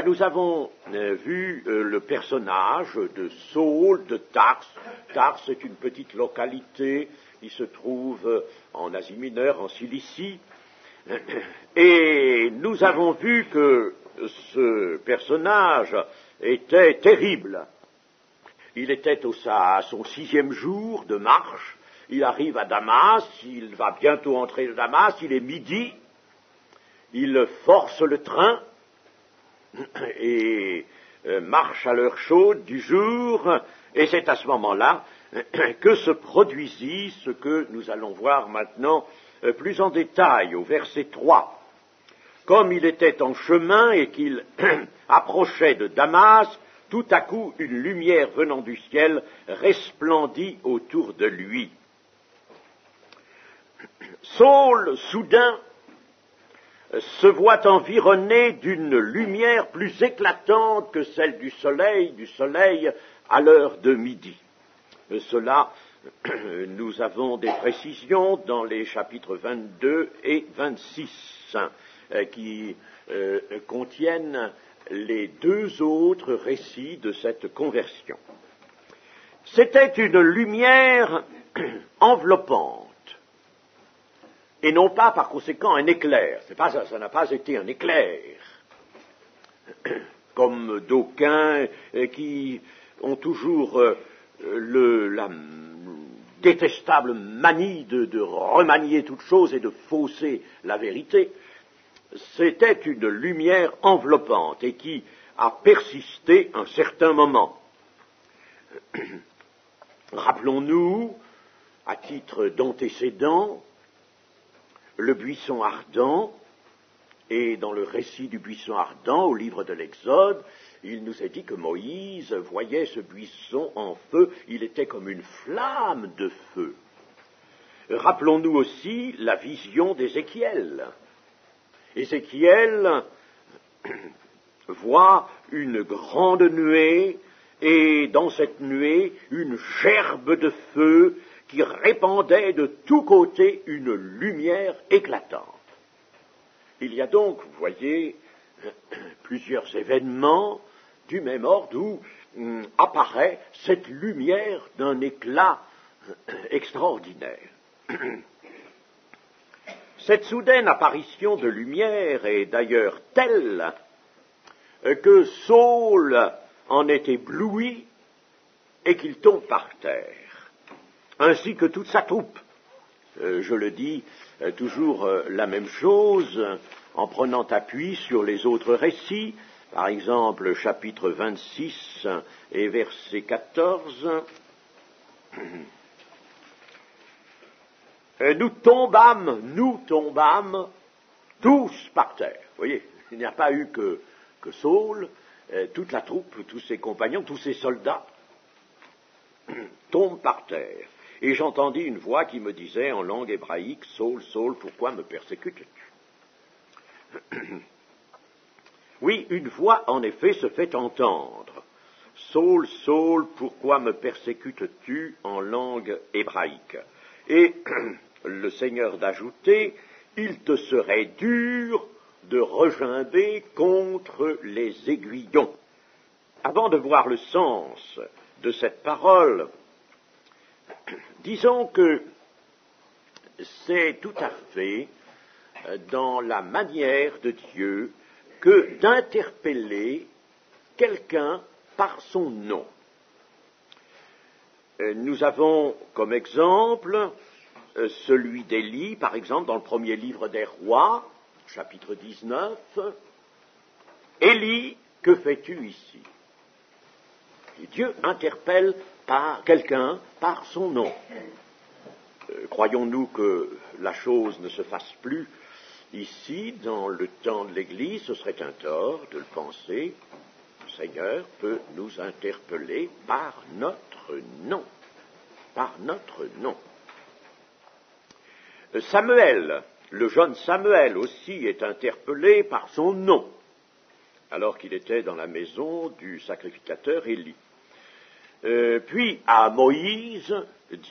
Nous avons vu le personnage de Saul de Tars. Tars est une petite localité qui se trouve en Asie mineure, en Cilicie. Et nous avons vu que ce personnage était terrible. Il était à son 6e jour de marche. Il arrive à Damas, il va bientôt entrer à Damas, il est midi. Il force le train et marche à l'heure chaude du jour, et c'est à ce moment-là que se produisit ce que nous allons voir maintenant plus en détail au verset 3. Comme il était en chemin et qu'il approchait de Damas, tout à coup une lumière venant du ciel resplendit autour de lui. Saul, soudain, se voit environné d'une lumière plus éclatante que celle du soleil à l'heure de midi. Cela, nous avons des précisions dans les chapitres 22 et 26 qui contiennent les 2 autres récits de cette conversion. C'était une lumière enveloppante. Et non pas, par conséquent, un éclair. Ça n'a pas été un éclair, comme d'aucuns qui ont toujours la détestable manie de remanier toute chose et de fausser la vérité. C'était une lumière enveloppante et qui a persisté un certain moment. Rappelons-nous, à titre d'antécédent, le buisson ardent, et dans le récit du buisson ardent, au livre de l'Exode, il nous est dit que Moïse voyait ce buisson en feu, il était comme une flamme de feu. Rappelons-nous aussi la vision d'Ézéchiel. Ézéchiel voit une grande nuée, et dans cette nuée, une gerbe de feu qui répandait de tous côtés une lumière éclatante. Il y a donc, vous voyez, plusieurs événements du même ordre où apparaît cette lumière d'un éclat extraordinaire. Cette soudaine apparition de lumière est d'ailleurs telle que Saul en est ébloui et qu'il tombe par terre, ainsi que toute sa troupe. Je le dis toujours la même chose en prenant appui sur les autres récits, par exemple chapitre 26 et verset 14. Nous tombâmes tous par terre. Vous voyez, il n'y a pas eu que Saul, toute la troupe, tous ses compagnons, tous ses soldats tombent par terre. Et j'entendis une voix qui me disait en langue hébraïque, « Saul, Saul, pourquoi me persécutes-tu » Oui, une voix, en effet, se fait entendre. « Saul, Saul, pourquoi me persécutes-tu » en langue hébraïque. Et le Seigneur d'ajouter, « Il te serait dur de regimber contre les aiguillons. » Avant de voir le sens de cette parole, disons que c'est tout à fait dans la manière de Dieu que d'interpeller quelqu'un par son nom. Nous avons comme exemple celui d'Élie, par exemple, dans le premier livre des rois, chapitre 19. Élie, que fais-tu ici? Et Dieu interpelle par quelqu'un par son nom. Croyons-nous que la chose ne se fasse plus ici, dans le temps de l'Église? Ce serait un tort de le penser. Le Seigneur peut nous interpeller par notre nom. Par notre nom. Samuel, le jeune Samuel aussi est interpellé par son nom, alors qu'il était dans la maison du sacrificateur Élie. Puis à Moïse,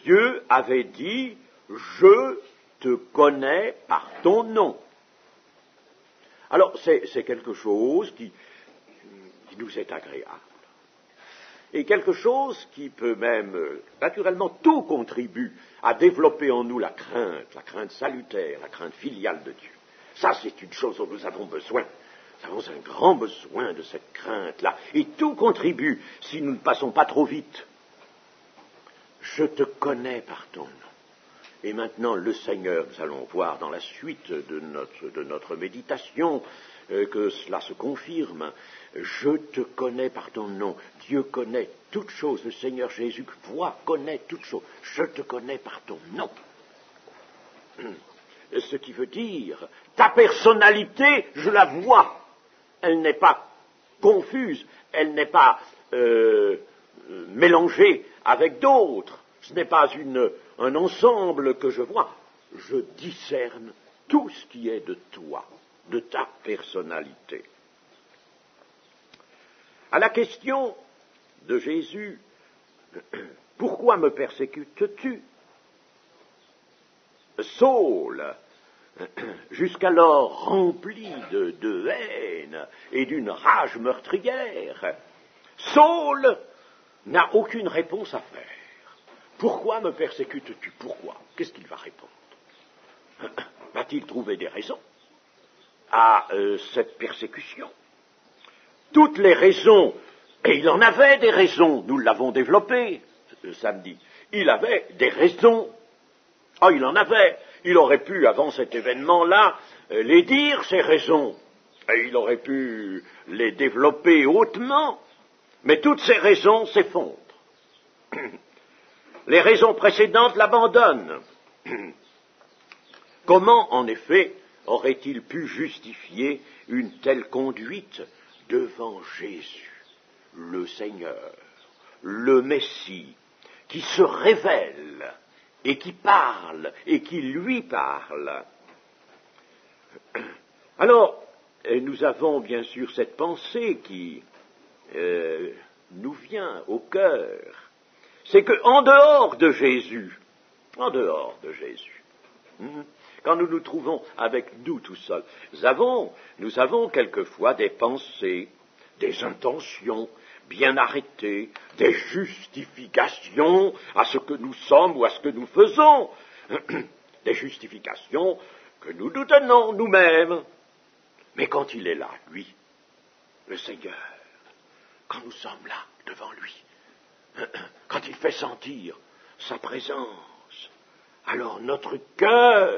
Dieu avait dit « Je te connais par ton nom ». Alors c'est quelque chose nous est agréable. Et quelque chose qui peut même, naturellement, tout contribue à développer en nous la crainte salutaire, la crainte filiale de Dieu. Ça, c'est une chose dont nous avons besoin. Nous avons un grand besoin de cette crainte-là. Et tout contribue, si nous ne passons pas trop vite. Je te connais par ton nom. Et maintenant, le Seigneur, nous allons voir dans la suite de notre méditation que cela se confirme. Je te connais par ton nom. Dieu connaît toutes choses. Le Seigneur Jésus connaît toutes choses. Je te connais par ton nom. Ce qui veut dire, ta personnalité, je la vois. Elle n'est pas confuse, elle n'est pas mélangée avec d'autres. Ce n'est pas un ensemble que je vois. Je discerne tout ce qui est de toi, de ta personnalité. À la question de Jésus, pourquoi me persécutes-tu? Saul, jusqu'alors rempli de haine et d'une rage meurtrière, Saul n'a aucune réponse à faire. Pourquoi me persécutes-tu? Pourquoi? Qu'est-ce qu'il va répondre? Va-t-il trouver des raisons à cette persécution? Toutes les raisons, et il en avait des raisons, nous l'avons développé samedi, il avait des raisons. Oh, il en avait. Il aurait pu, avant cet événement-là, les dire, ces raisons. Et il aurait pu les développer hautement, mais toutes ces raisons s'effondrent. Les raisons précédentes l'abandonnent. Comment, en effet, aurait-il pu justifier une telle conduite devant Jésus, le Seigneur, le Messie, qui se révèle et qui parle, et qui lui parle? Alors, nous avons bien sûr cette pensée qui nous vient au cœur, c'est qu'en dehors de Jésus, quand nous nous trouvons avec nous tout seuls, nous avons quelquefois des pensées, des intentions bien arrêtées, des justifications à ce que nous sommes ou à ce que nous faisons, des justifications que nous nous donnons nous-mêmes. Mais quand il est là, lui, le Seigneur, quand nous sommes là, devant lui, quand il fait sentir sa présence, alors notre cœur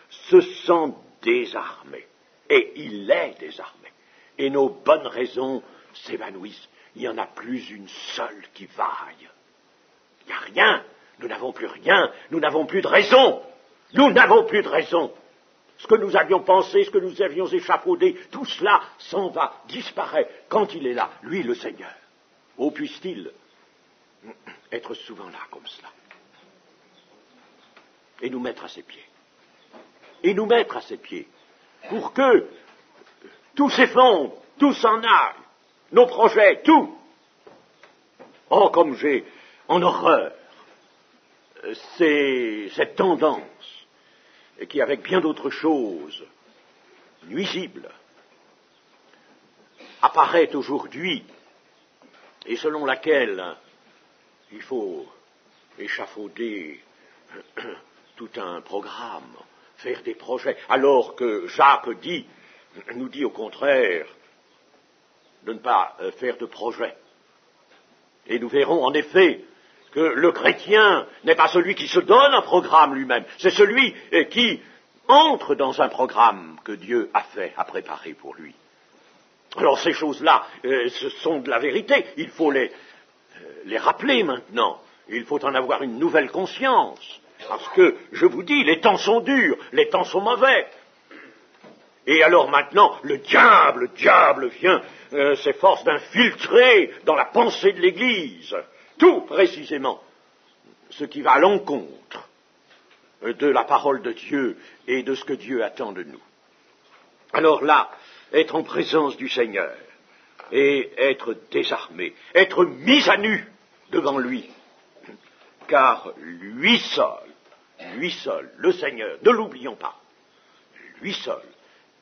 se sent désarmé, et il est désarmé, et nos bonnes raisons s'évanouissent. Il n'y en a plus une seule qui vaille. Il n'y a rien, nous n'avons plus rien, nous n'avons plus de raison, nous n'avons plus de raison. Ce que nous avions pensé, ce que nous avions échafaudé, tout cela s'en va, disparaît, quand il est là, lui le Seigneur. Oh, puisse-t-il être souvent là comme cela, et nous mettre à ses pieds, pour que tout s'effondre, tout s'en aille, nos projets, tout. Oh, comme j'ai en horreur cette tendance qui, avec bien d'autres choses nuisibles, apparaît aujourd'hui, et selon laquelle il faut échafauder tout un programme, faire des projets, alors que Jacques nous dit au contraire de ne pas faire de projets. Et nous verrons en effet que le chrétien n'est pas celui qui se donne un programme lui-même, c'est celui qui entre dans un programme que Dieu a préparé pour lui. Alors ces choses-là, ce sont de la vérité, il faut les rappeler maintenant, il faut en avoir une nouvelle conscience, parce que, je vous dis, les temps sont durs, les temps sont mauvais. Et alors maintenant, le diable vient, s'efforce d'infiltrer dans la pensée de l'Église, tout précisément ce qui va à l'encontre de la parole de Dieu et de ce que Dieu attend de nous. Alors là, être en présence du Seigneur et être désarmé, être mis à nu devant lui, car lui seul, le Seigneur, ne l'oublions pas, lui seul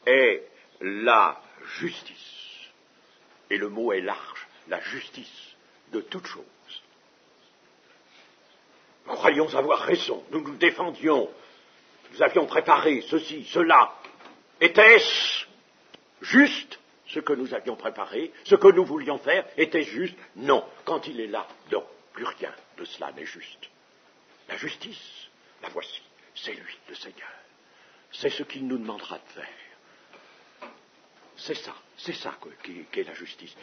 est la justice et le mot est large, la justice de toute chose. Nous croyions avoir raison, nous nous défendions, nous avions préparé ceci, cela. Était-ce juste ce que nous avions préparé, ce que nous voulions faire, était-ce juste? Non. Quand il est là, non, plus rien de cela n'est juste. La justice, la voici, c'est lui, le Seigneur. C'est ce qu'il nous demandera de faire. C'est ça qu'est la justice.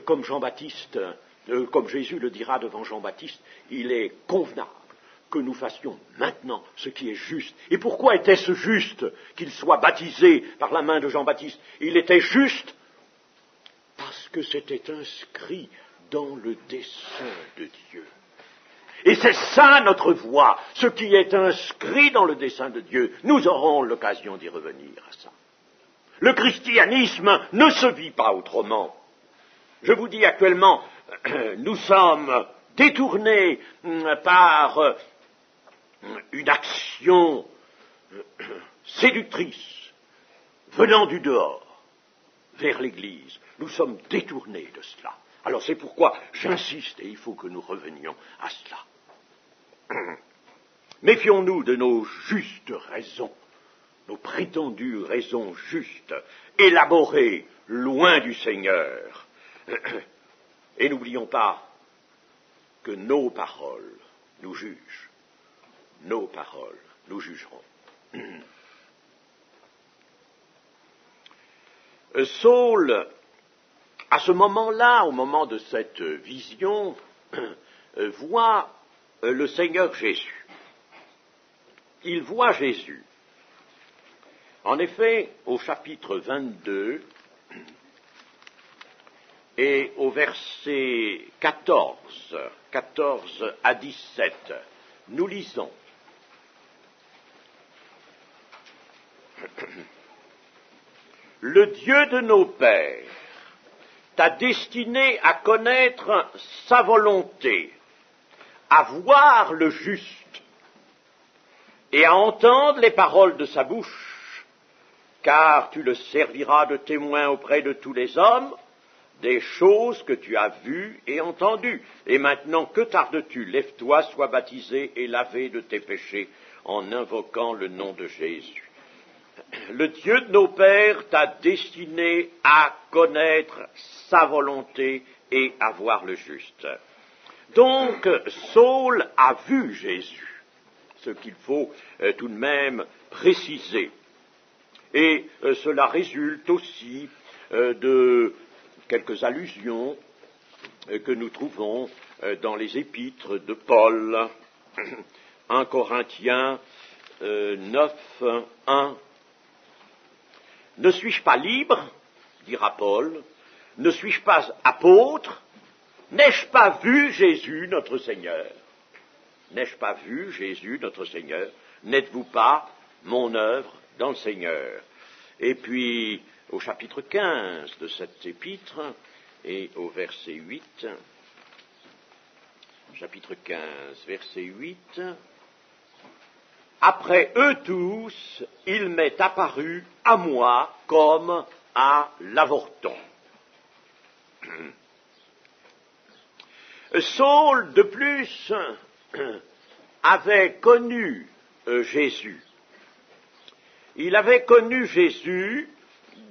Comme Jean-Baptiste, comme Jésus le dira devant Jean-Baptiste, il est convenable que nous fassions maintenant ce qui est juste. Et pourquoi était-ce juste qu'il soit baptisé par la main de Jean-Baptiste? Il était juste parce que c'était inscrit dans le dessein de Dieu. Et c'est ça notre voie, ce qui est inscrit dans le dessein de Dieu. Nous aurons l'occasion d'y revenir à ça. Le christianisme ne se vit pas autrement. Je vous dis actuellement, nous sommes détournés par une action séductrice venant du dehors vers l'Église. Nous sommes détournés de cela. Alors c'est pourquoi j'insiste, et il faut que nous revenions à cela. Méfions-nous de nos justes raisons, nos prétendues raisons justes, élaborées loin du Seigneur. Et n'oublions pas que nos paroles nous jugent. Nos paroles nous jugeront. Saul, à ce moment-là, au moment de cette vision, voit le Seigneur Jésus. Il voit Jésus. En effet, au chapitre 22 et au verset 14 à 17, nous lisons. Le Dieu de nos pères t'a destiné à connaître sa volonté, à voir le juste et à entendre les paroles de sa bouche, car tu le serviras de témoin auprès de tous les hommes des choses que tu as vues et entendues. Et maintenant, que tardes-tu? Lève-toi, sois baptisé et lavé de tes péchés en invoquant le nom de Jésus. Le Dieu de nos pères t'a destiné à connaître sa volonté et à voir le juste. Donc, Saul a vu Jésus, ce qu'il faut tout de même préciser. Et cela résulte aussi de quelques allusions que nous trouvons dans les épîtres de Paul. 1 Corinthiens 9, 1. Ne suis-je pas libre, dira Paul, ne suis-je pas apôtre, n'ai-je pas vu Jésus notre Seigneur? N'ai-je pas vu Jésus notre Seigneur? N'êtes-vous pas mon œuvre dans le Seigneur? Et puis, au chapitre 15 de cet épître, et au verset 8, chapitre 15, verset 8, après eux tous, il m'est apparu à moi comme à l'avorton. Saul, de plus, avait connu Jésus. Il avait connu Jésus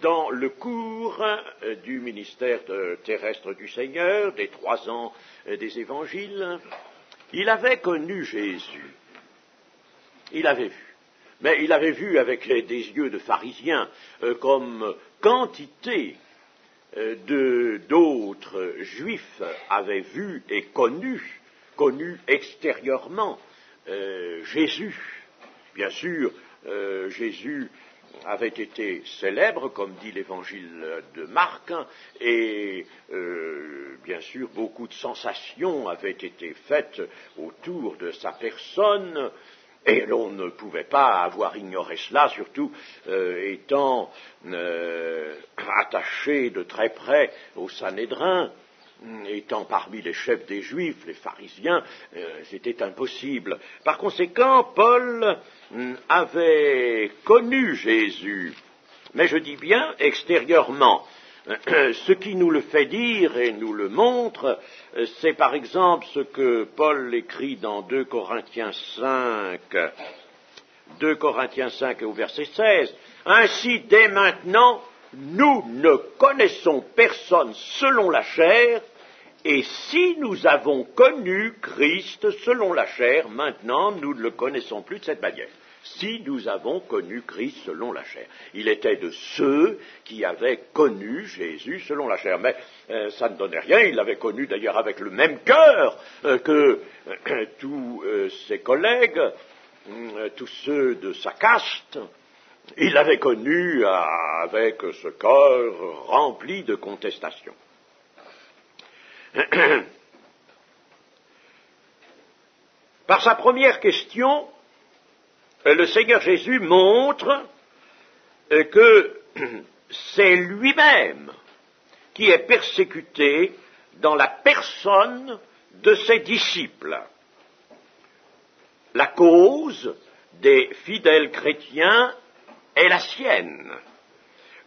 dans le cours du ministère terrestre du Seigneur, des 3 ans des évangiles. Il avait connu Jésus. Il avait vu. Mais il avait vu avec des yeux de pharisien, comme quantité d'autres juifs avaient vu et connu extérieurement Jésus. Bien sûr, Jésus avait été célèbre, comme dit l'évangile de Marc, et bien sûr beaucoup de sensations avaient été faites autour de sa personne, et l'on ne pouvait pas avoir ignoré cela, surtout étant attaché de très près au Sanhédrin, étant parmi les chefs des Juifs, les pharisiens, c'était impossible. Par conséquent, Paul avait connu Jésus, mais je dis bien extérieurement. Ce qui nous le fait dire et nous le montre, c'est par exemple ce que Paul écrit dans 2 Corinthiens 5 au verset 16. Ainsi, dès maintenant, nous ne connaissons personne selon la chair, et si nous avons connu Christ selon la chair, maintenant nous ne le connaissons plus de cette manière. Si nous avons connu Christ selon la chair. Il était de ceux qui avaient connu Jésus selon la chair. Mais ça ne donnait rien, il l'avait connu d'ailleurs avec le même cœur que tous ses collègues, tous ceux de sa caste. Il l'avait connu avec ce cœur rempli de contestation. Par sa première question, le Seigneur Jésus montre que c'est lui-même qui est persécuté dans la personne de ses disciples. La cause des fidèles chrétiens est la sienne.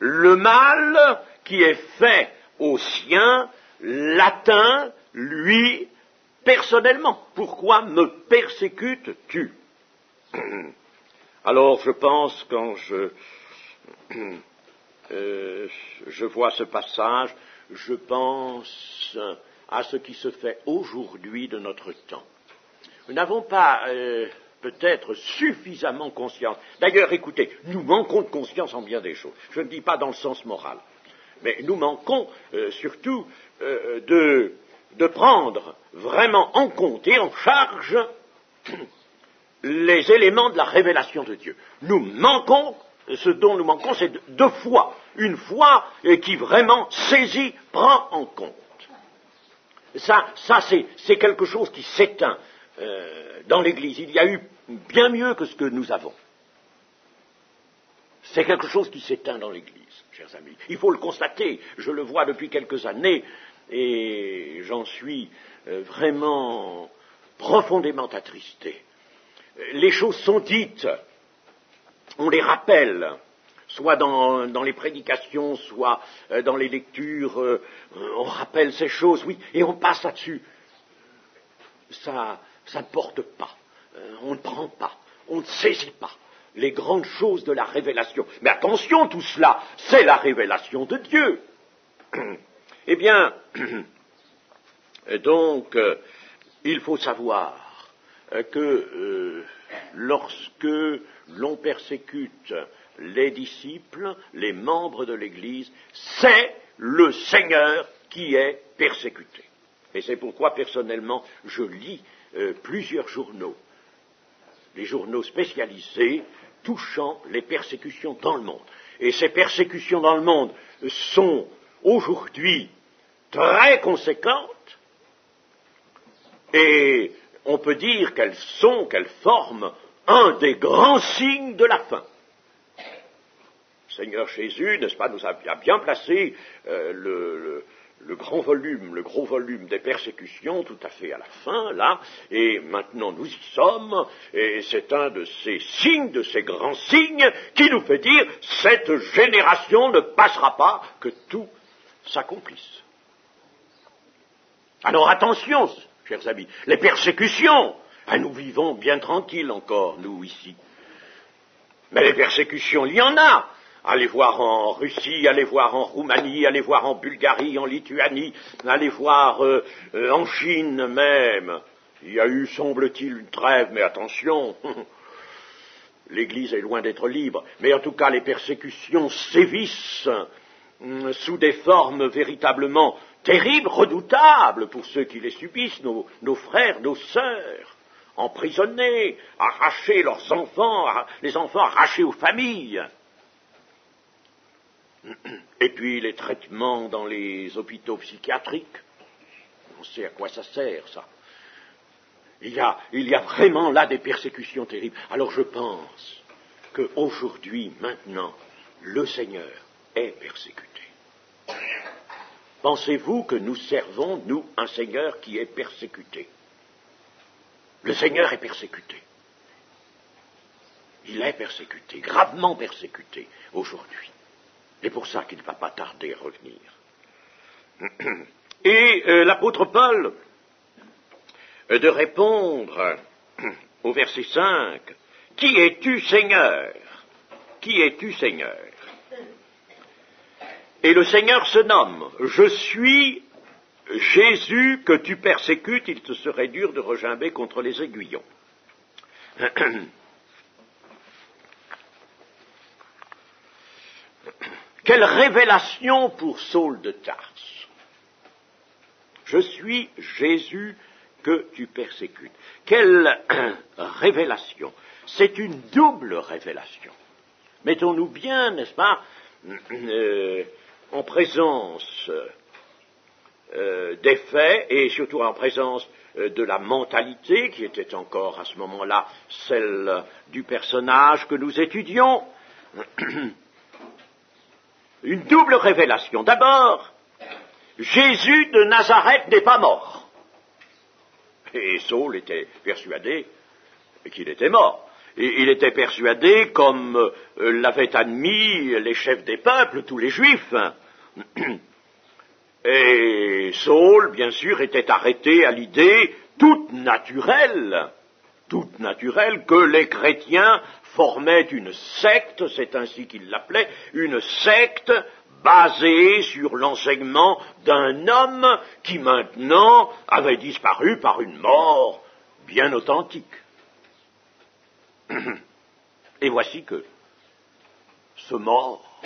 Le mal qui est fait aux siens l'atteint, lui, personnellement. Pourquoi me persécutes-tu? Alors, je pense, quand je vois ce passage, je pense à ce qui se fait aujourd'hui de notre temps. Nous n'avons pas peut-être suffisamment conscience. D'ailleurs, écoutez, nous manquons de conscience en bien des choses. Je ne dis pas dans le sens moral. Mais nous manquons surtout de prendre vraiment en compte et en charge les éléments de la révélation de Dieu. Nous manquons, ce dont nous manquons, c'est de foi. Une foi qui vraiment saisit, prend en compte. Ça c'est quelque chose qui s'éteint dans l'Église. Il y a eu bien mieux que ce que nous avons. C'est quelque chose qui s'éteint dans l'Église, chers amis. Il faut le constater. Je le vois depuis quelques années et j'en suis vraiment profondément attristé. Les choses sont dites, on les rappelle, soit dans les prédications, soit dans les lectures, on rappelle ces choses, oui, et on passe là-dessus. Ça ne porte pas, on ne prend pas, on ne saisit pas les grandes choses de la révélation. Mais attention, tout cela, c'est la révélation de Dieu. Eh bien, donc, il faut savoir que lorsque l'on persécute les disciples, les membres de l'Église, c'est le Seigneur qui est persécuté. Et c'est pourquoi, personnellement, je lis plusieurs journaux, des journaux spécialisés touchant les persécutions dans le monde. Et ces persécutions dans le monde sont aujourd'hui très conséquentes, et on peut dire qu'elles forment un des grands signes de la fin. Le Seigneur Jésus, n'est-ce pas, nous a bien placé le gros volume des persécutions tout à fait à la fin, là, et maintenant nous y sommes, et c'est un de ces signes, de ces grands signes, qui nous fait dire, cette génération ne passera pas que tout s'accomplisse. Alors attention, chers amis, les persécutions, nous vivons bien tranquilles encore, nous, ici. Mais les persécutions, il y en a. Allez voir en Russie, allez voir en Roumanie, allez voir en Bulgarie, en Lituanie, allez voir en Chine même. Il y a eu, semble-t-il, une trêve, mais attention, l'Église est loin d'être libre. Mais en tout cas, les persécutions sévissent sous des formes véritablement terribles, redoutables pour ceux qui les subissent, nos frères, nos sœurs, emprisonnés, arrachés leurs enfants, les enfants arrachés aux familles. Et puis les traitements dans les hôpitaux psychiatriques, on sait à quoi ça sert, ça. Il y a vraiment là des persécutions terribles. Alors je pense qu'aujourd'hui, maintenant, le Seigneur est persécuté. Pensez-vous que nous servons, nous, un Seigneur qui est persécuté? Le Seigneur est persécuté. Il est persécuté, gravement persécuté aujourd'hui. C'est pour ça qu'il ne va pas tarder à revenir. Et l'apôtre Paul, de répondre au verset 5, « Qui es-tu, Seigneur? Qui es-tu, Seigneur ?» Et le Seigneur se nomme, « Je suis Jésus que tu persécutes, il te serait dur de regimber contre les aiguillons. » Quelle révélation pour Saul de Tarse. Je suis Jésus que tu persécutes. Quelle révélation. C'est une double révélation. Mettons-nous bien, n'est-ce pas, en présence des faits et surtout en présence de la mentalité qui était encore à ce moment-là celle du personnage que nous étudions. Une double révélation. D'abord, Jésus de Nazareth n'est pas mort. Et Saul était persuadé qu'il était mort. Et il était persuadé, comme l'avaient admis les chefs des peuples, tous les Juifs. Et Saul, bien sûr, était arrêté à l'idée toute naturelle que les chrétiens formaient une secte, c'est ainsi qu'il l'appelait, une secte basée sur l'enseignement d'un homme qui maintenant avait disparu par une mort bien authentique. Et voici que ce mort,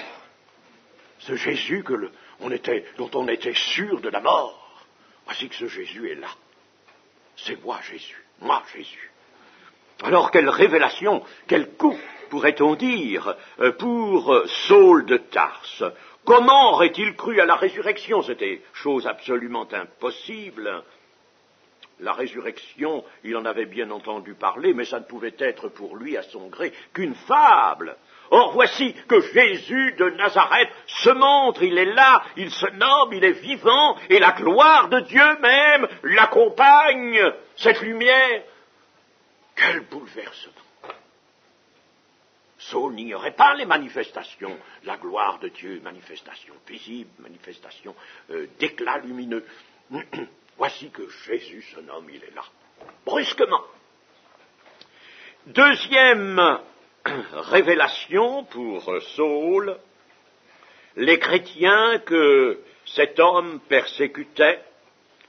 ce Jésus dont on était sûr de la mort, voici que ce Jésus est là. C'est moi Jésus. Alors quelle révélation, quel coup, pourrait-on dire, pour Saul de Tarse. Comment aurait-il cru à la résurrection? C'était chose absolument impossible. La résurrection, il en avait bien entendu parler, mais ça ne pouvait être pour lui, à son gré, qu'une fable. Or, voici que Jésus de Nazareth se montre, il est là, il se nomme, il est vivant, et la gloire de Dieu même l'accompagne, cette lumière. Quel bouleversement! Saul n'ignorait pas les manifestations, la gloire de Dieu, manifestation visible, manifestation d'éclat lumineux. Voici que Jésus se nomme, il est là, brusquement. Deuxième révélation pour Saul, les chrétiens que cet homme persécutait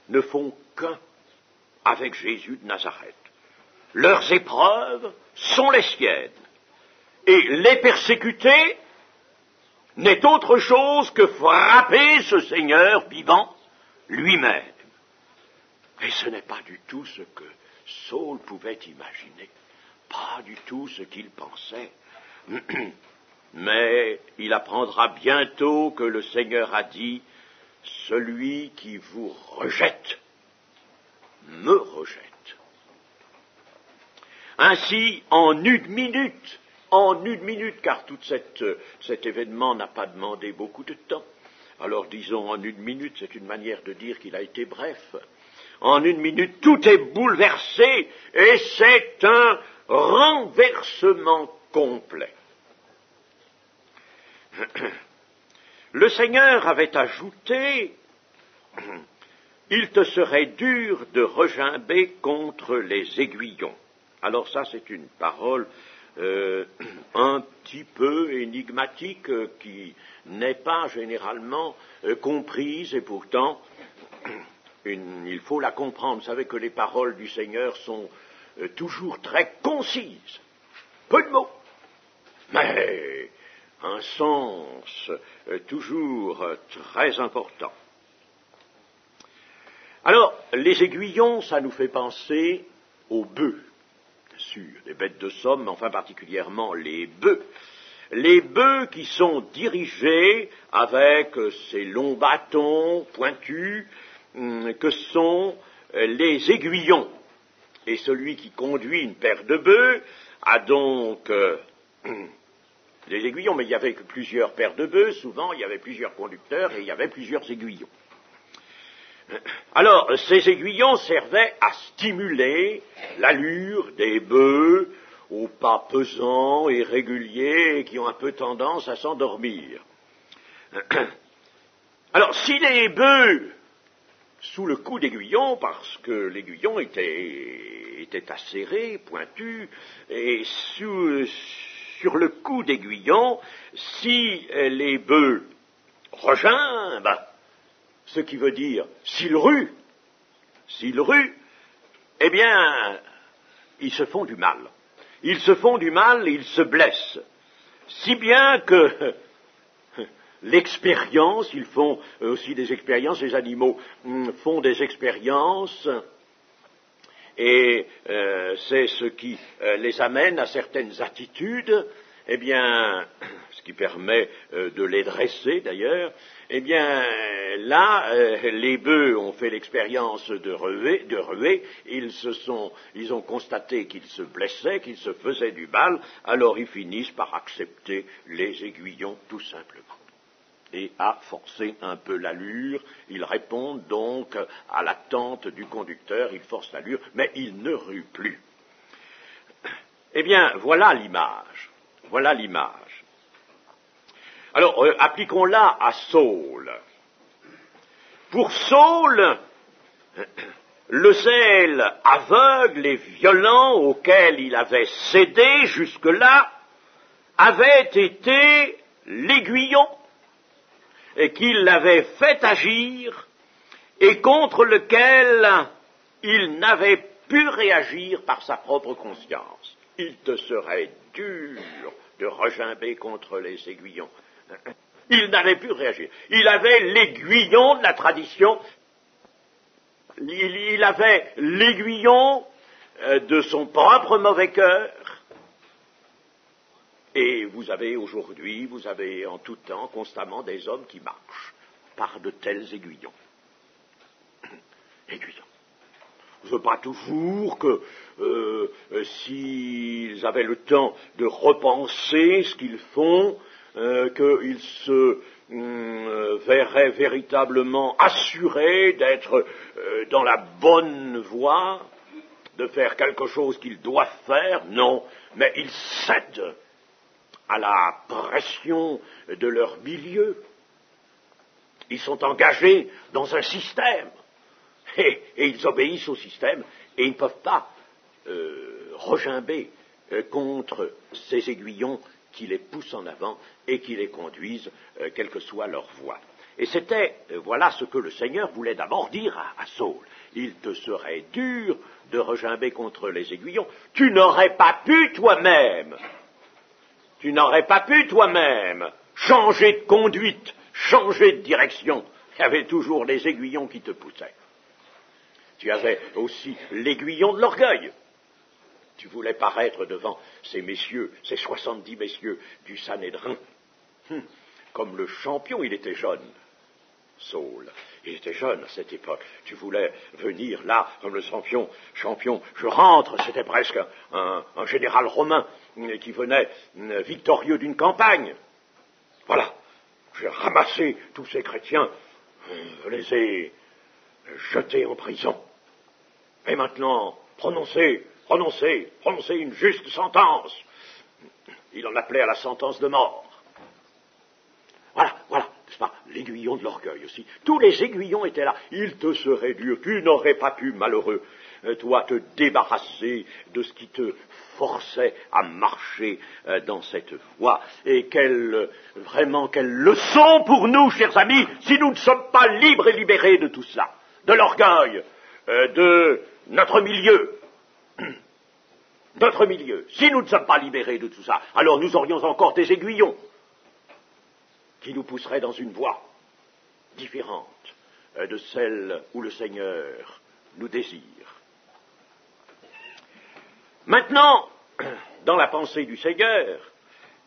ne font qu'un avec Jésus de Nazareth. Leurs épreuves sont les siennes. Et les persécuter n'est autre chose que frapper ce Seigneur vivant lui-même. Et ce n'est pas du tout ce que Saul pouvait imaginer, pas du tout ce qu'il pensait. Mais il apprendra bientôt que le Seigneur a dit « Celui qui vous rejette, me rejette ». Ainsi, en une minute, car tout cet événement n'a pas demandé beaucoup de temps, alors disons en une minute, c'est une manière de dire qu'il a été bref. En une minute, tout est bouleversé et c'est un renversement complet. Le Seigneur avait ajouté « Il te serait dur de regimber contre les aiguillons ». Alors ça, c'est une parole un petit peu énigmatique qui n'est pas généralement comprise et pourtant il faut la comprendre. Vous savez que les paroles du Seigneur sont toujours très concises, peu de mots, mais un sens toujours très important. Alors, les aiguillons, ça nous fait penser aux bœufs. Sûr, les bêtes de somme, mais enfin particulièrement les bœufs. Les bœufs qui sont dirigés avec ces longs bâtons pointus que sont les aiguillons. Et celui qui conduit une paire de bœufs a donc les aiguillons, mais il y avait que plusieurs paires de bœufs, souvent il y avait plusieurs conducteurs et il y avait plusieurs aiguillons. Alors, ces aiguillons servaient à stimuler l'allure des bœufs aux pas pesants et réguliers et qui ont un peu tendance à s'endormir. Alors, si les bœufs, sous le coup d'aiguillon, parce que l'aiguillon était acéré, pointu, et sur le coup d'aiguillon, si les bœufs regimbent, ce qui veut dire s'ils ruent, eh bien, ils se font du mal. Ils se font du mal et ils se blessent. Si bien que l'expérience, ils font aussi des expériences, les animaux font des expériences, et c'est ce qui les amène à certaines attitudes, eh bien, ce qui permet de les dresser d'ailleurs, eh bien, là, les bœufs ont fait l'expérience de ruer, ils ont constaté qu'ils se blessaient, qu'ils se faisaient du mal, alors ils finissent par accepter les aiguillons tout simplement. Et à forcer un peu l'allure, ils répondent donc à l'attente du conducteur, ils forcent l'allure, mais ils ne ruent plus. Eh bien, voilà l'image. Alors, appliquons-la à Saul. Pour Saul, le zèle aveugle et violent auquel il avait cédé jusque-là avait été l'aiguillon qu'il l'avait fait agir et contre lequel il n'avait pu réagir par sa propre conscience. Il te serait dur de regimber contre les aiguillons. Il n'avait pu réagir. Il avait l'aiguillon de la tradition, il avait l'aiguillon de son propre mauvais cœur. Et vous avez aujourd'hui, vous avez en tout temps constamment des hommes qui marchent par de tels aiguillons. Je ne veux pas toujours que s'ils avaient le temps de repenser ce qu'ils font, qu'ils se verraient véritablement assurés d'être dans la bonne voie, de faire quelque chose qu'ils doivent faire, non, mais ils cèdent à la pression de leur milieu. Ils sont engagés dans un système, et ils obéissent au système, et ils ne peuvent pas regimber contre ces aiguillons qui les poussent en avant et qui les conduisent, quelle que soit leur voie. Et c'était, voilà ce que le Seigneur voulait d'abord dire à Saul. Il te serait dur de regimber contre les aiguillons. Tu n'aurais pas pu toi-même changer de conduite, changer de direction. Il y avait toujours les aiguillons qui te poussaient. Tu avais aussi l'aiguillon de l'orgueil. Tu voulais paraître devant ces messieurs, ces 70 messieurs du Sanhédrin. Comme le champion, il était jeune, Saul. Il était jeune à cette époque. Tu voulais venir là, comme le champion, je rentre, c'était presque un général romain qui venait victorieux d'une campagne. Voilà, j'ai ramassé tous ces chrétiens, je les ai jetés en prison. Et maintenant, prononcez une juste sentence. Il en appelait à la sentence de mort. Voilà, n'est-ce pas, l'aiguillon de l'orgueil aussi. Tous les aiguillons étaient là. Il te serait dur, tu n'aurais pas pu, malheureux, toi, te débarrasser de ce qui te forçait à marcher dans cette voie. Et quelle leçon pour nous, chers amis, si nous ne sommes pas libres et libérés de tout cela, de l'orgueil, de notre milieu. Si nous ne sommes pas libérés de tout ça, alors nous aurions encore des aiguillons qui nous pousseraient dans une voie différente de celle où le Seigneur nous désire. Maintenant, dans la pensée du Seigneur,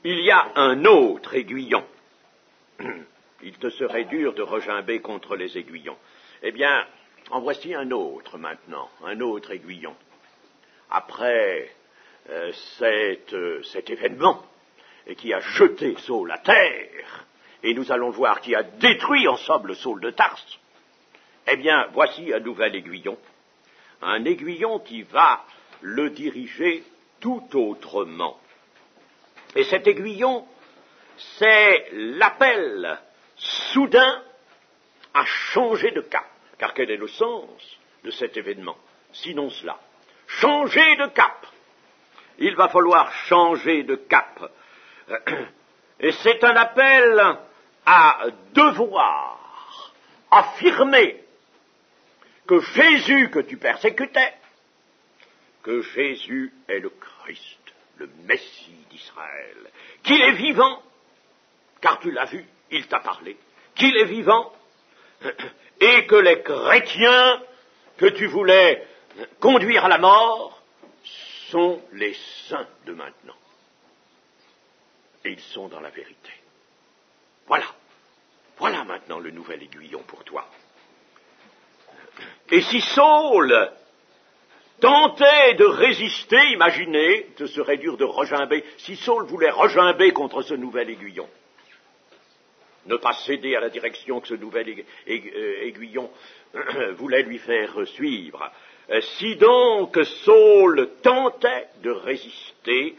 il y a un autre aiguillon. Il te serait dur de regimber contre les aiguillons. Eh bien, en voici un autre maintenant, un autre aiguillon. Après cet événement qui a jeté Saul à terre, et nous allons voir qui a détruit en somme le Saul de Tarse, eh bien, voici un nouvel aiguillon. Un aiguillon qui va le diriger tout autrement. Et cet aiguillon, c'est l'appel, soudain a changé de cap. Car quel est le sens de cet événement? Sinon cela. Changer de cap. Il va falloir changer de cap. Et c'est un appel à devoir affirmer que Jésus que tu persécutais, que Jésus est le Christ, le Messie d'Israël, qu'il est vivant, car tu l'as vu, il t'a parlé, qu'il est vivant, et que les chrétiens que tu voulais conduire à la mort sont les saints de maintenant. Et ils sont dans la vérité. Voilà maintenant le nouvel aiguillon pour toi. Et si Saul tentait de résister, imaginez, ce serait dur de regimber, si Saul voulait regimber contre ce nouvel aiguillon, ne pas céder à la direction que ce nouvel aiguillon voulait lui faire suivre. Si donc Saul tentait de résister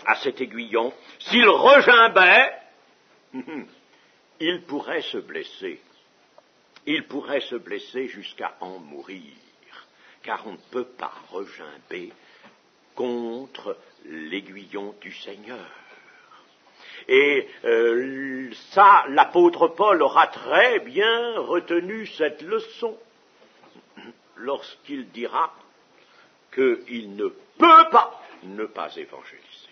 à cet aiguillon, s'il regimbait, il pourrait se blesser. Il pourrait se blesser jusqu'à en mourir, car on ne peut pas regimber contre l'aiguillon du Seigneur. Et ça, l'apôtre Paul aura très bien retenu cette leçon lorsqu'il dira qu'il ne peut pas ne pas évangéliser.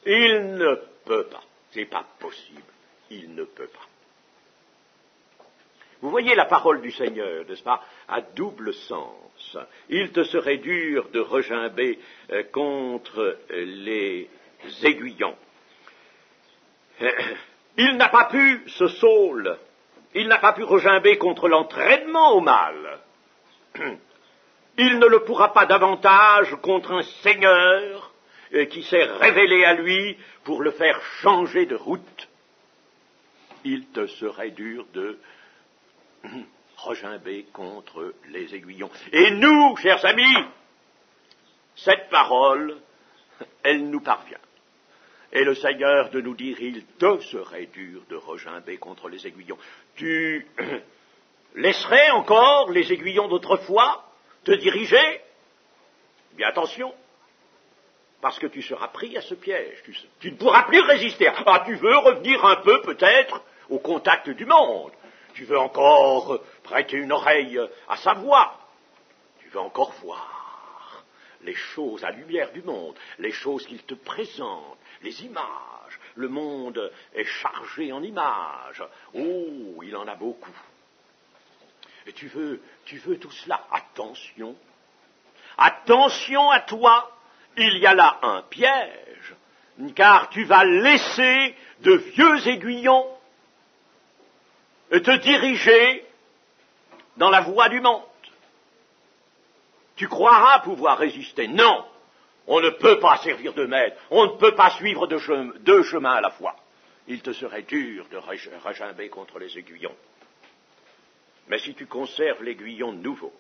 Il ne peut pas. C'est pas possible. Il ne peut pas. Vous voyez la parole du Seigneur, n'est-ce pas, à double sens. Il te serait dur de regimber contre les aiguillons. Il n'a pas pu, ce Saul, il n'a pas pu regimber contre l'entraînement au mal. Il ne le pourra pas davantage contre un Seigneur qui s'est révélé à lui pour le faire changer de route. Il te serait dur de regimber contre les aiguillons. Et nous, chers amis, cette parole, elle nous parvient. Et le Seigneur de nous dire, il te serait dur de regimber contre les aiguillons. Tu laisserais encore les aiguillons d'autrefois te diriger? Bien attention, parce que tu seras pris à ce piège. Tu ne pourras plus résister. Ah, tu veux revenir un peu peut-être au contact du monde. Tu veux encore prêter une oreille à sa voix. Tu veux encore voir les choses à lumière du monde, les choses qu'il te présente, les images. Le monde est chargé en images. Oh, il en a beaucoup. Et tu veux tout cela. Attention. Attention à toi. Il y a là un piège, car tu vas laisser de vieux aiguillons te diriger dans la voie du monde. Tu croiras pouvoir résister. Non, on ne peut pas servir de maître, on ne peut pas suivre deux chemins à la fois. Il te serait dur de regimber contre les aiguillons. Mais si tu conserves l'aiguillon nouveau,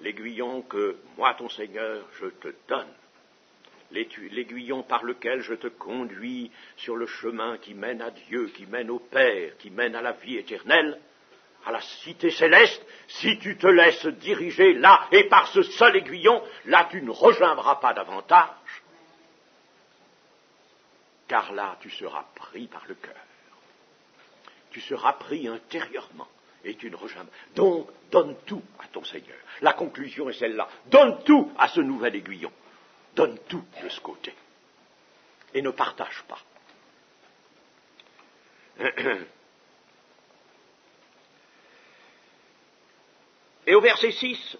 l'aiguillon que moi, ton Seigneur, je te donne, l'aiguillon par lequel je te conduis sur le chemin qui mène à Dieu, qui mène au Père, qui mène à la vie éternelle, à la cité céleste, si tu te laisses diriger là et par ce seul aiguillon, là tu ne regimberas pas davantage, car là tu seras pris par le cœur. Tu seras pris intérieurement et tu ne regimbes. Donc, donne tout à ton Seigneur. La conclusion est celle-là. Donne tout à ce nouvel aiguillon. Donne tout de ce côté. Et ne partage pas. Et au verset 6,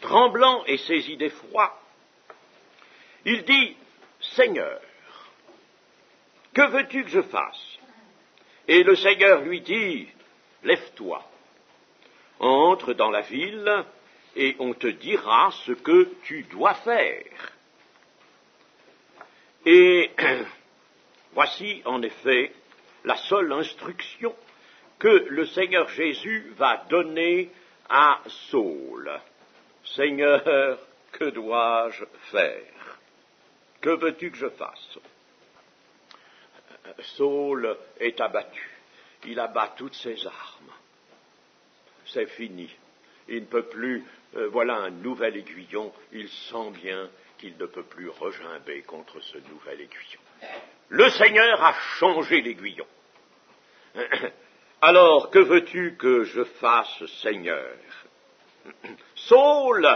tremblant et saisi d'effroi, il dit, Seigneur, que veux-tu que je fasse? Et le Seigneur lui dit, lève-toi, entre dans la ville, et on te dira ce que tu dois faire. Et voici en effet la seule instruction que le Seigneur Jésus va donner à Saul. Seigneur, que dois-je faire? Que veux-tu que je fasse? Saul est abattu. Il abat toutes ses armes. C'est fini. Il ne peut plus, voilà un nouvel aiguillon. Il sent bien qu'il ne peut plus regimber contre ce nouvel aiguillon. Le Seigneur a changé l'aiguillon. Alors, que veux-tu que je fasse, Seigneur? Saul,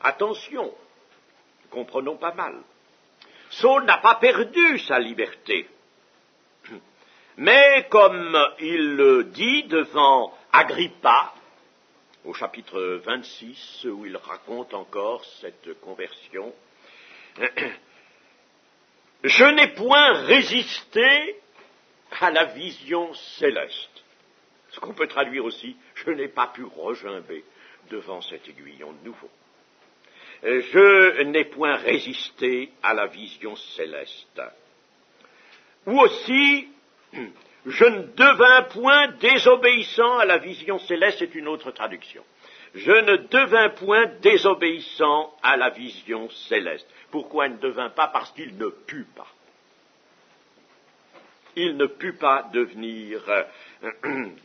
attention, comprenons pas mal. Saul n'a pas perdu sa liberté. Mais comme il le dit devant Agrippa, au chapitre 26, où il raconte encore cette conversion, je n'ai point résisté à la vision céleste. Ce qu'on peut traduire aussi, je n'ai pas pu regimber devant cet aiguillon nouveau. Je n'ai point résisté à la vision céleste. Ou aussi, je ne devins point désobéissant à la vision céleste, c'est une autre traduction. Je ne devins point désobéissant à la vision céleste. Pourquoi il ne devint pas? Parce qu'il ne put pas. Il ne put pas devenir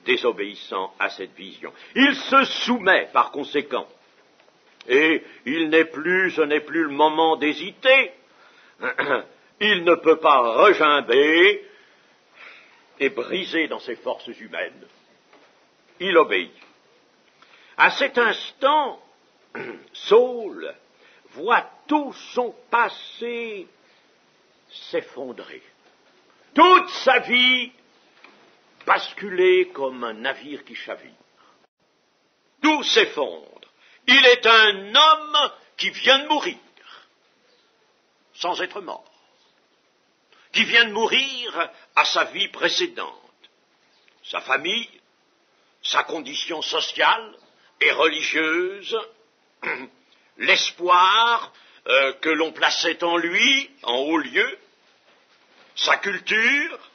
désobéissant à cette vision. Il se soumet par conséquent. Et ce n'est plus le moment d'hésiter. Il ne peut pas regimber et briser dans ses forces humaines. Il obéit. À cet instant, Saul voit tout son passé s'effondrer. Toute sa vie basculer comme un navire qui chavire. Tout s'effondre. Il est un homme qui vient de mourir, sans être mort, qui vient de mourir à sa vie précédente. Sa famille, sa condition sociale et religieuse, l'espoir que l'on plaçait en lui, en haut lieu, sa culture,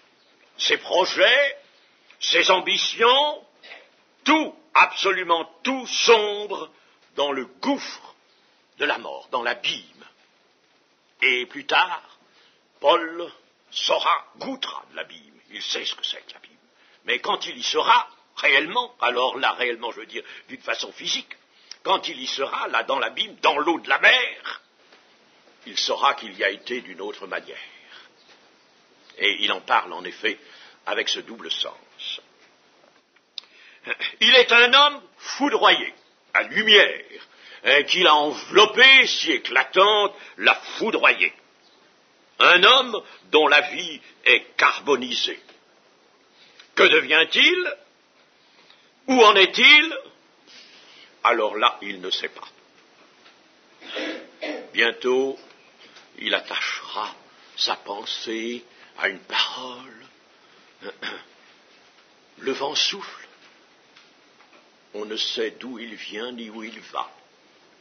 ses projets, ses ambitions, tout, absolument tout sombre dans le gouffre de la mort, dans l'abîme. Et plus tard, Paul goûtera de l'abîme, il sait ce que c'est que l'abîme. Mais quand il y sera, réellement, alors là, réellement, je veux dire, d'une façon physique, quand il y sera, là, dans l'abîme, dans l'eau de la mer, il saura qu'il y a été d'une autre manière. Et il en parle, en effet, avec ce double sens. Il est un homme foudroyé, à lumière, qu'il a enveloppé, si éclatante, l'a foudroyé. Un homme dont la vie est carbonisée. Que devient-il? Où en est-il? Alors là, il ne sait pas. Bientôt, il attachera sa pensée à une parole. Le vent souffle. On ne sait d'où il vient ni où il va.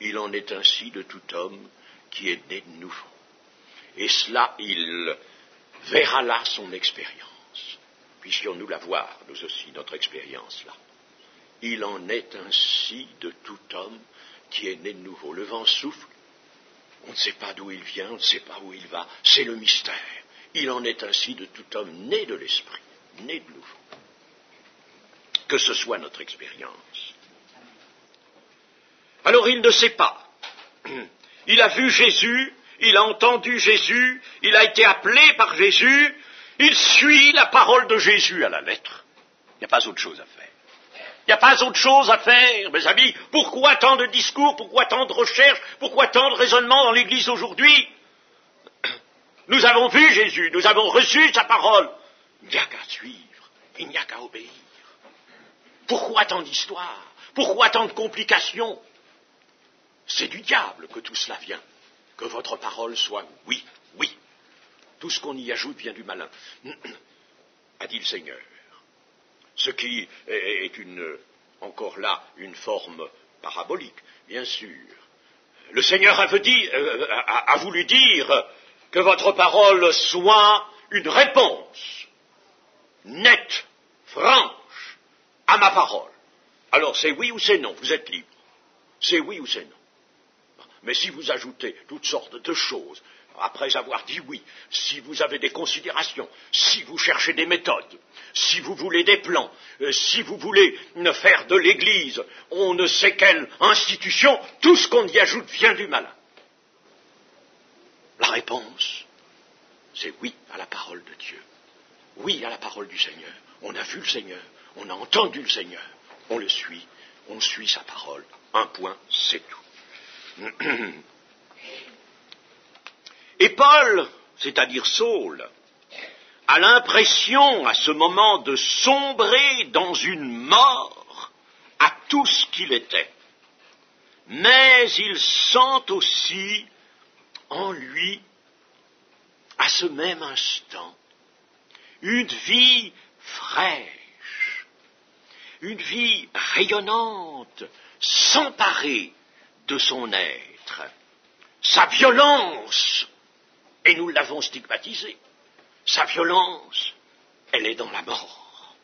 Il en est ainsi de tout homme qui est né de nouveau. Et cela, il verra là son expérience. Puissions-nous la voir, nous aussi, notre expérience là. Il en est ainsi de tout homme qui est né de nouveau. Le vent souffle, on ne sait pas d'où il vient, on ne sait pas où il va, c'est le mystère. Il en est ainsi de tout homme né de l'esprit, né de nouveau. Que ce soit notre expérience. Alors il ne sait pas. Il a vu Jésus, il a entendu Jésus, il a été appelé par Jésus, il suit la parole de Jésus à la lettre. Il n'y a pas autre chose à faire. Il n'y a pas autre chose à faire, mes amis. Pourquoi tant de discours, pourquoi tant de recherches, pourquoi tant de raisonnements dans l'Église aujourd'hui? Nous avons vu Jésus, nous avons reçu sa parole. Il n'y a qu'à suivre, il n'y a qu'à obéir. Pourquoi tant d'histoires? Pourquoi tant de complications? C'est du diable que tout cela vient. Que votre parole soit oui, oui. Tout ce qu'on y ajoute vient du malin. A dit le Seigneur. Ce qui est encore là une forme parabolique, bien sûr. Le Seigneur a voulu dire que votre parole soit une réponse nette, franche, à ma parole. Alors c'est oui ou c'est non, vous êtes libre. C'est oui ou c'est non. Mais si vous ajoutez toutes sortes de choses, après avoir dit oui, si vous avez des considérations, si vous cherchez des méthodes, si vous voulez des plans, si vous voulez faire de l'Église on ne sait quelle institution, tout ce qu'on y ajoute vient du malin. La réponse, c'est oui à la parole de Dieu, oui à la parole du Seigneur. On a vu le Seigneur, on a entendu le Seigneur, on le suit, on suit sa parole. Un point, c'est tout. Et Paul, c'est-à-dire Saul, a l'impression à ce moment de sombrer dans une mort à tout ce qu'il était. Mais il sent aussi en lui, à ce même instant, une vie fraîche, une vie rayonnante, s'emparer de son être. Sa violence, et nous l'avons stigmatisée, sa violence, elle est dans la mort.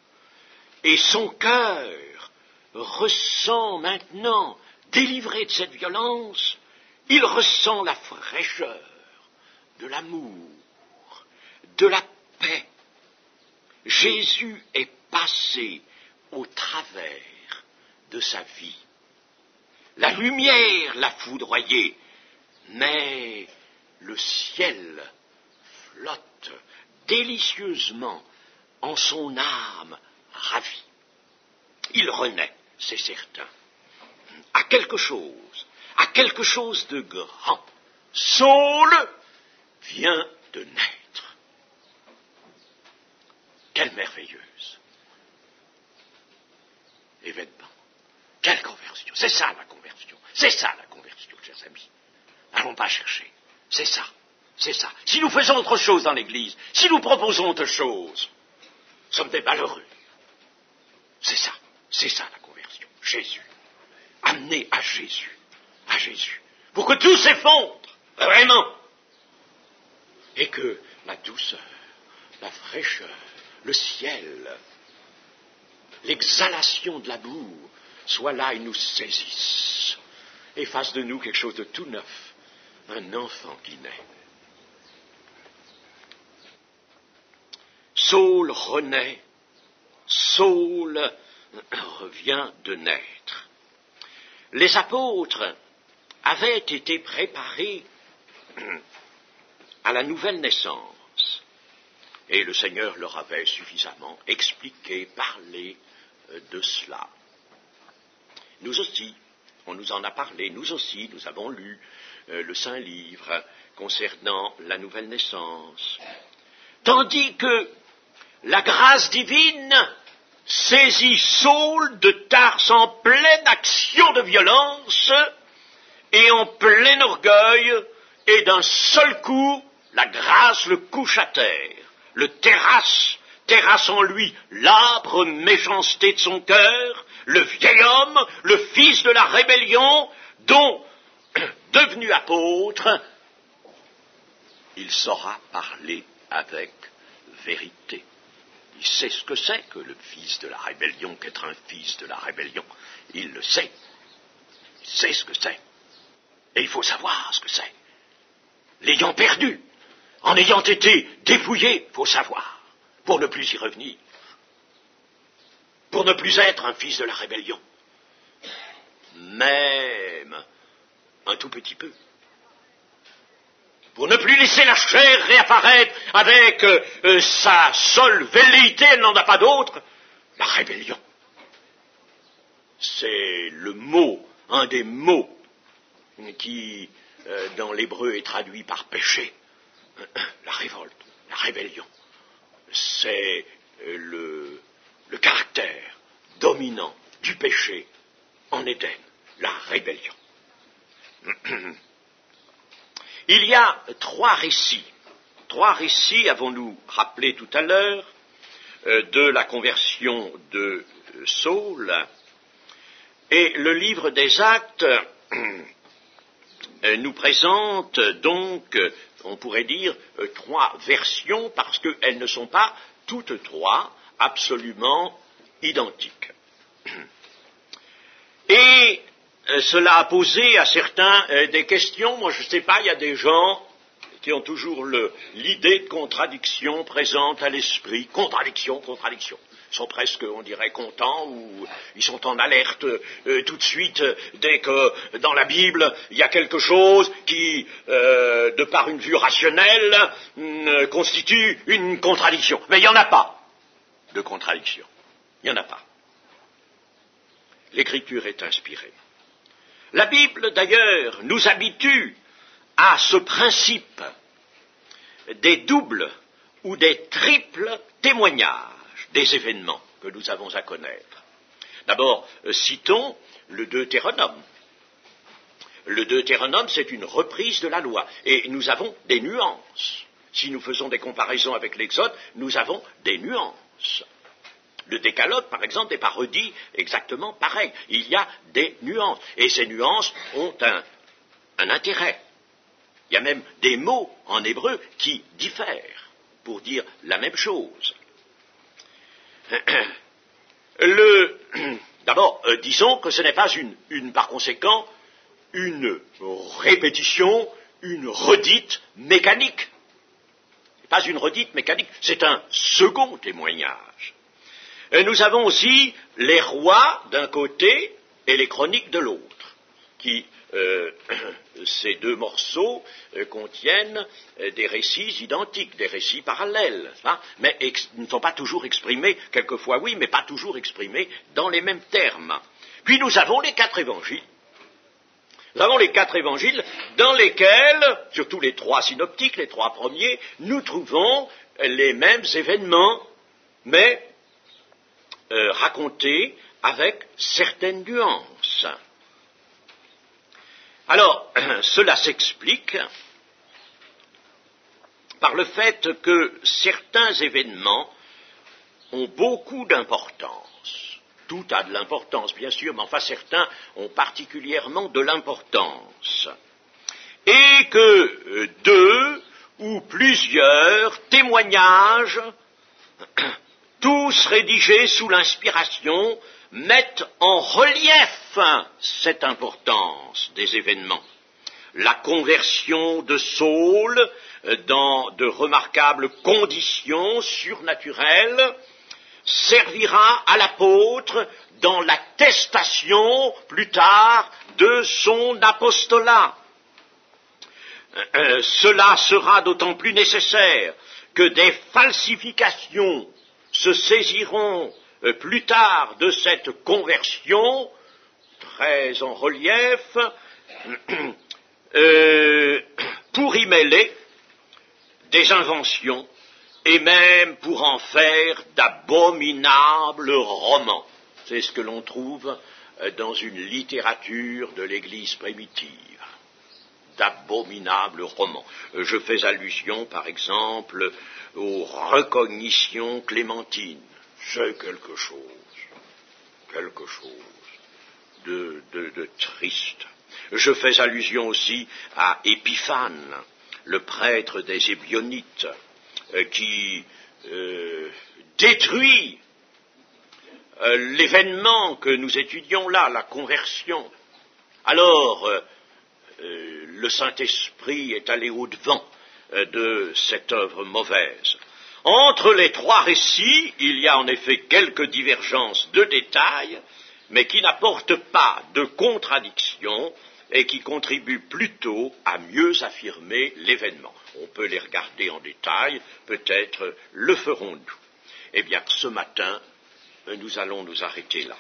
Et son cœur ressent maintenant, délivré de cette violence, il ressent la fraîcheur de l'amour, de la paix. Jésus est passé au travers de sa vie. La lumière l'a foudroyé, mais le ciel flotte délicieusement en son âme ravie. Il renaît, c'est certain, à quelque chose de grand. Saul vient de naître. Quelle merveilleuse événement. Quelle conversion. C'est ça la conversion. C'est ça la conversion, chers amis. N'allons pas chercher. C'est ça. C'est ça. Si nous faisons autre chose dans l'Église, si nous proposons autre chose, nous sommes des malheureux. C'est ça. C'est ça la conversion. Jésus. Amener à Jésus. À Jésus. Pour que tout s'effondre. Vraiment. Et que la douceur, la fraîcheur, le ciel, l'exhalation de l'amour soit là et nous saisisse. Et fasse de nous quelque chose de tout neuf. Un enfant qui naît. Saul renaît. Saul revient de naître. Les apôtres avaient été préparés à la nouvelle naissance. Et le Seigneur leur avait suffisamment expliqué, parlé de cela. Nous aussi, on nous en a parlé, nous aussi, nous avons lu le Saint-Livre concernant la nouvelle naissance. Tandis que la grâce divine saisit Saul de Tarse en pleine action de violence et en plein orgueil, et d'un seul coup, la grâce le couche à terre, le terrasse en lui l'âpre méchanceté de son cœur, le vieil homme, le fils de la rébellion, dont, devenu apôtre, il saura parler avec vérité. Il sait ce que c'est que le fils de la rébellion, qu'être un fils de la rébellion. Il le sait. Il sait ce que c'est. Et il faut savoir ce que c'est. L'ayant perdu, en ayant été dépouillé, il faut savoir, pour ne plus y revenir. Pour ne plus être un fils de la rébellion. Même un tout petit peu. Pour ne plus laisser la chair réapparaître avec sa seule velléité, elle n'en a pas d'autre, la rébellion. C'est le mot, un des mots qui, dans l'hébreu, est traduit par péché. La révolte, la rébellion. C'est le caractère dominant du péché en Éden, la rébellion. Il y a trois récits, avons-nous rappelé tout à l'heure, de la conversion de Saul, et le livre des Actes nous présente donc, on pourrait dire, trois versions, parce qu'elles ne sont pas toutes trois absolument identiques. Et cela a posé à certains des questions. Moi, je ne sais pas, il y a des gens qui ont toujours l'idée de contradiction présente à l'esprit. Contradiction, contradiction. Ils sont presque, on dirait, contents, ou ils sont en alerte tout de suite dès que dans la Bible il y a quelque chose qui, de par une vue rationnelle, constitue une contradiction. Mais il n'y en a pas de contradiction. Il n'y en a pas. L'Écriture est inspirée. La Bible, d'ailleurs, nous habitue à ce principe des doubles ou des triples témoignages des événements que nous avons à connaître. D'abord, citons le Deutéronome. Le Deutéronome, c'est une reprise de la loi, et nous avons des nuances. Si nous faisons des comparaisons avec l'Exode, nous avons des nuances. Le Décalogue, par exemple, n'est pas redit exactement pareil. Il y a des nuances, et ces nuances ont un intérêt. Il y a même des mots en hébreu qui diffèrent pour dire la même chose. D'abord, disons que ce n'est pas par conséquent, une répétition, une redite mécanique. Ce n'est pas une redite mécanique, c'est un second témoignage. Nous avons aussi les rois d'un côté et les chroniques de l'autre, qui, ces deux morceaux, contiennent des récits identiques, des récits parallèles, hein, mais ne sont pas toujours exprimés, quelquefois oui, mais pas toujours exprimés dans les mêmes termes. Puis nous avons les 4 évangiles. Nous avons les 4 évangiles dans lesquels, surtout les 3 synoptiques, les 3 premiers, nous trouvons les mêmes événements, mais racontés avec certaines nuances. Alors, cela s'explique par le fait que certains événements ont beaucoup d'importance. Tout a de l'importance, bien sûr, mais enfin certains ont particulièrement de l'importance. Et que 2 ou plusieurs témoignages, tous rédigés sous l'inspiration, mettent en relief cette importance des événements. La conversion de Saul dans de remarquables conditions surnaturelles servira à l'apôtre dans l'attestation plus tard de son apostolat. Cela sera d'autant plus nécessaire que des falsifications se saisiront plus tard de cette conversion, très en relief, pour y mêler des inventions et même pour en faire d'abominables romans. C'est ce que l'on trouve dans une littérature de l'Église primitive. D'abominables romans. Je fais allusion, par exemple, aux recognitions clémentines. C'est quelque chose de triste. Je fais allusion aussi à Épiphane, le prêtre des Ébionites, qui détruit l'événement que nous étudions là, la conversion. Alors, le Saint-Esprit est allé au-devant de cette œuvre mauvaise. Entre les 3 récits, il y a en effet quelques divergences de détails, mais qui n'apportent pas de contradiction et qui contribuent plutôt à mieux affirmer l'événement. On peut les regarder en détail, peut-être le ferons-nous. Eh bien, ce matin, nous allons nous arrêter là.